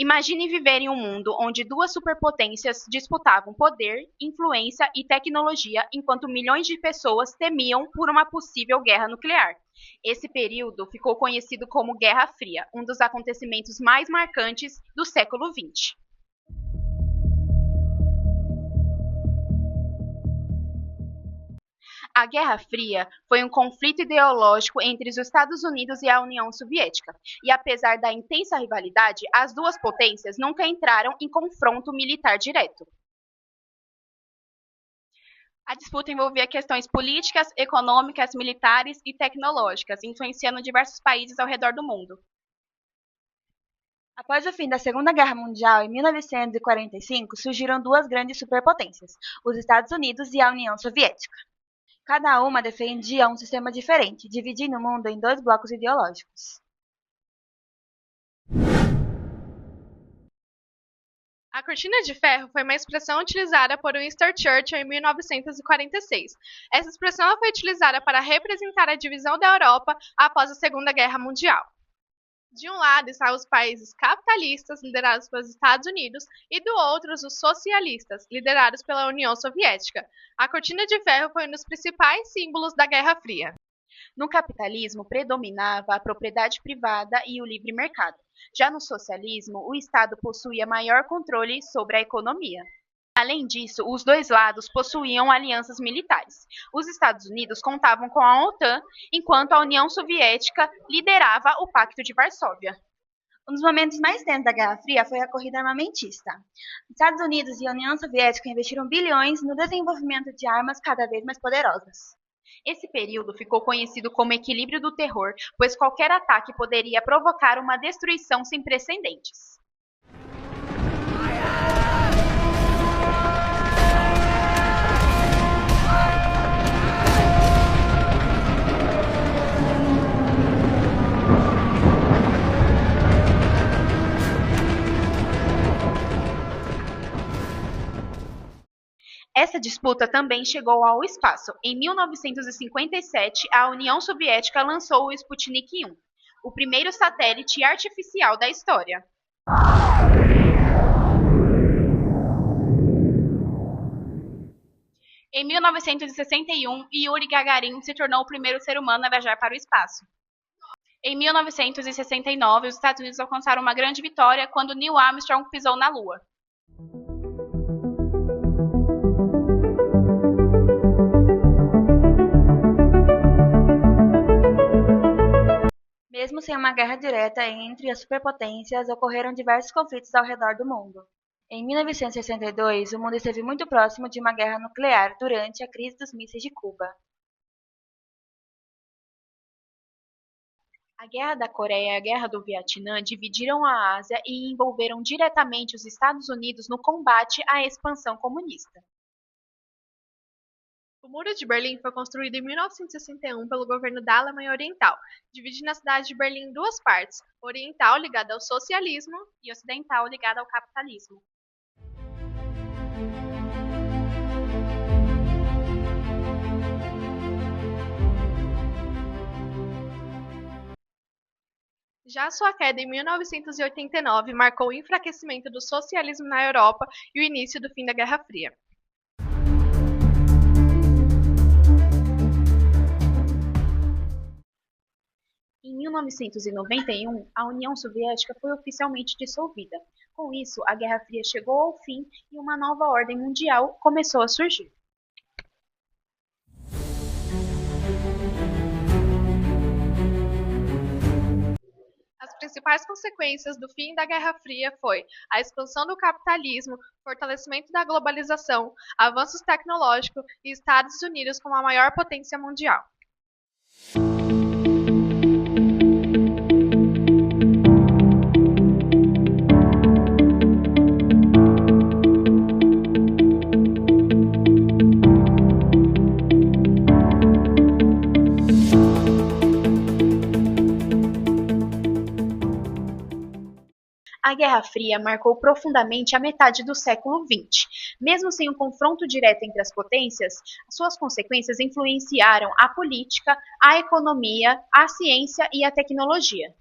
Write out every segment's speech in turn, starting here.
Imagine viver em um mundo onde duas superpotências disputavam poder, influência e tecnologia, enquanto milhões de pessoas temiam por uma possível guerra nuclear. Esse período ficou conhecido como Guerra Fria, um dos acontecimentos mais marcantes do século XX. A Guerra Fria foi um conflito ideológico entre os Estados Unidos e a União Soviética, e apesar da intensa rivalidade, as duas potências nunca entraram em confronto militar direto. A disputa envolvia questões políticas, econômicas, militares e tecnológicas, influenciando diversos países ao redor do mundo. Após o fim da Segunda Guerra Mundial, em 1945, surgiram duas grandes superpotências, os Estados Unidos e a União Soviética. Cada uma defendia um sistema diferente, dividindo o mundo em dois blocos ideológicos. A cortina de ferro foi uma expressão utilizada por Winston Churchill em 1946. Essa expressão foi utilizada para representar a divisão da Europa após a Segunda Guerra Mundial. De um lado estavam os países capitalistas, liderados pelos Estados Unidos, e do outro os socialistas, liderados pela União Soviética. A cortina de ferro foi um dos principais símbolos da Guerra Fria. No capitalismo, predominava a propriedade privada e o livre mercado. Já no socialismo, o Estado possuía maior controle sobre a economia. Além disso, os dois lados possuíam alianças militares. Os Estados Unidos contavam com a OTAN, enquanto a União Soviética liderava o Pacto de Varsóvia. Um dos momentos mais tensos da Guerra Fria foi a corrida armamentista. Os Estados Unidos e a União Soviética investiram bilhões no desenvolvimento de armas cada vez mais poderosas. Esse período ficou conhecido como equilíbrio do terror, pois qualquer ataque poderia provocar uma destruição sem precedentes. Essa disputa também chegou ao espaço. Em 1957, a União Soviética lançou o Sputnik 1, o primeiro satélite artificial da história. Em 1961, Yuri Gagarin se tornou o primeiro ser humano a viajar para o espaço. Em 1969, os Estados Unidos alcançaram uma grande vitória quando Neil Armstrong pisou na Lua. Mesmo sem uma guerra direta entre as superpotências, ocorreram diversos conflitos ao redor do mundo. Em 1962, o mundo esteve muito próximo de uma guerra nuclear durante a crise dos mísseis de Cuba. A Guerra da Coreia e a Guerra do Vietnã dividiram a Ásia e envolveram diretamente os Estados Unidos no combate à expansão comunista. O Muro de Berlim foi construído em 1961 pelo governo da Alemanha Oriental, dividindo a cidade de Berlim em duas partes, oriental ligada ao socialismo e ocidental ligada ao capitalismo. Já sua queda em 1989 marcou o enfraquecimento do socialismo na Europa e o início do fim da Guerra Fria. Em 1991, a União Soviética foi oficialmente dissolvida. Com isso, a Guerra Fria chegou ao fim e uma nova ordem mundial começou a surgir. As principais consequências do fim da Guerra Fria foi a expansão do capitalismo, fortalecimento da globalização, avanços tecnológicos e Estados Unidos como a maior potência mundial. A Guerra Fria marcou profundamente a metade do século XX. Mesmo sem um confronto direto entre as potências, suas consequências influenciaram a política, a economia, a ciência e a tecnologia.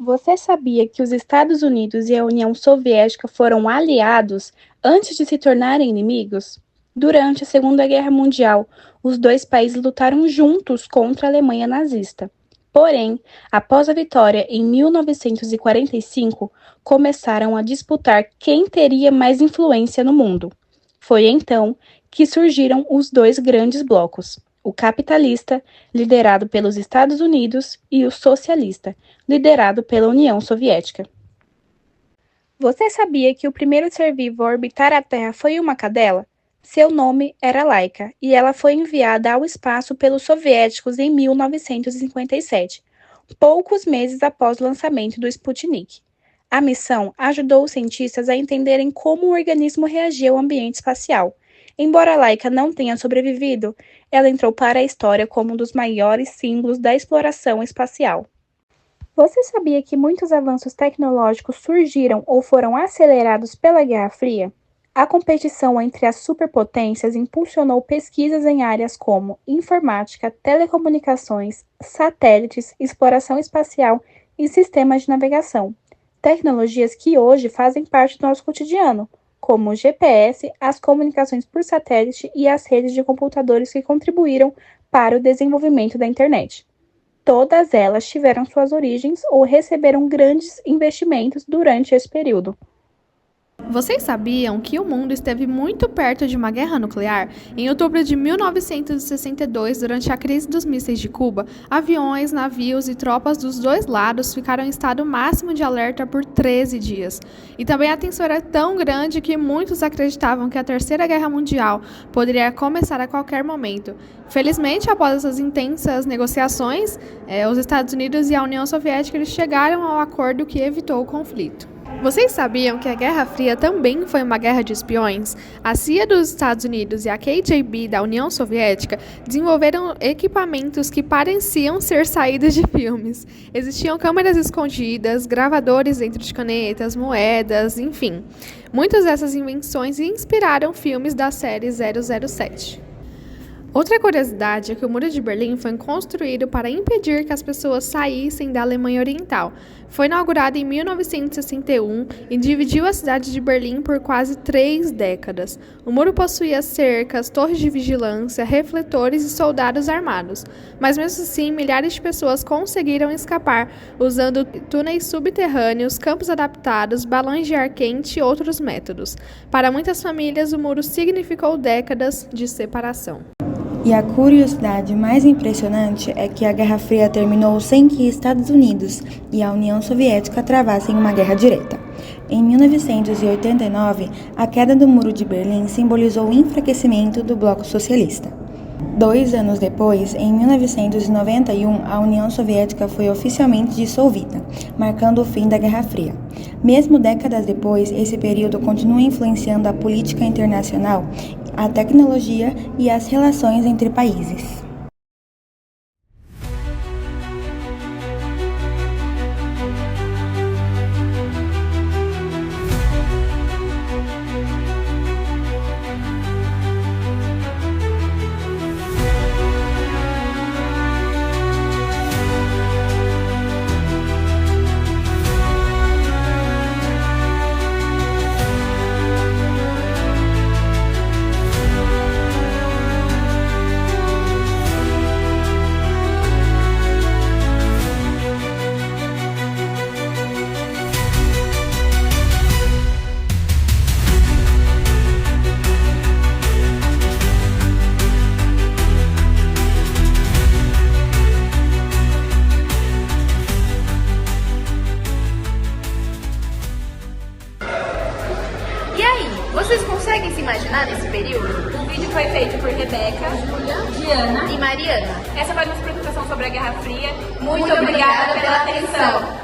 Você sabia que os Estados Unidos e a União Soviética foram aliados antes de se tornarem inimigos? Durante a Segunda Guerra Mundial, os dois países lutaram juntos contra a Alemanha nazista. Porém, após a vitória em 1945, começaram a disputar quem teria mais influência no mundo. Foi então que surgiram os dois grandes blocos: o capitalista, liderado pelos Estados Unidos, e o socialista, liderado pela União Soviética. Você sabia que o primeiro ser vivo a orbitar a Terra foi uma cadela? Seu nome era Laika, e ela foi enviada ao espaço pelos soviéticos em 1957, poucos meses após o lançamento do Sputnik. A missão ajudou os cientistas a entenderem como o organismo reagia ao ambiente espacial. Embora Laika não tenha sobrevivido, ela entrou para a história como um dos maiores símbolos da exploração espacial. Você sabia que muitos avanços tecnológicos surgiram ou foram acelerados pela Guerra Fria? A competição entre as superpotências impulsionou pesquisas em áreas como informática, telecomunicações, satélites, exploração espacial e sistemas de navegação. Tecnologias que hoje fazem parte do nosso cotidiano, como o GPS, as comunicações por satélite e as redes de computadores que contribuíram para o desenvolvimento da internet. Todas elas tiveram suas origens ou receberam grandes investimentos durante esse período. Vocês sabiam que o mundo esteve muito perto de uma guerra nuclear? Em outubro de 1962, durante a crise dos mísseis de Cuba, aviões, navios e tropas dos dois lados ficaram em estado máximo de alerta por 13 dias. E também a tensão era tão grande que muitos acreditavam que a Terceira Guerra Mundial poderia começar a qualquer momento. Felizmente, após essas intensas negociações, os Estados Unidos e a União Soviética eles chegaram ao acordo que evitou o conflito. Vocês sabiam que a Guerra Fria também foi uma guerra de espiões? A CIA dos Estados Unidos e a KGB da União Soviética desenvolveram equipamentos que pareciam ser saídas de filmes. Existiam câmeras escondidas, gravadores dentro de canetas, moedas, enfim. Muitas dessas invenções inspiraram filmes da série 007. Outra curiosidade é que o Muro de Berlim foi construído para impedir que as pessoas saíssem da Alemanha Oriental. Foi inaugurado em 1961 e dividiu a cidade de Berlim por quase 3 décadas. O muro possuía cercas, torres de vigilância, refletores e soldados armados. Mas mesmo assim, milhares de pessoas conseguiram escapar usando túneis subterrâneos, campos adaptados, balões de ar quente e outros métodos. Para muitas famílias, o muro significou décadas de separação. E a curiosidade mais impressionante é que a Guerra Fria terminou sem que Estados Unidos e a União Soviética travassem uma guerra direta. Em 1989, a queda do Muro de Berlim simbolizou o enfraquecimento do bloco socialista. 2 anos depois, em 1991, a União Soviética foi oficialmente dissolvida, marcando o fim da Guerra Fria. Mesmo décadas depois, esse período continua influenciando a política internacional, a tecnologia e as relações entre países. E aí, vocês conseguem se imaginar nesse período? O vídeo foi feito por Rebeca, Diana e Mariana. Essa foi a nossa apresentação sobre a Guerra Fria. Muito obrigada pela atenção.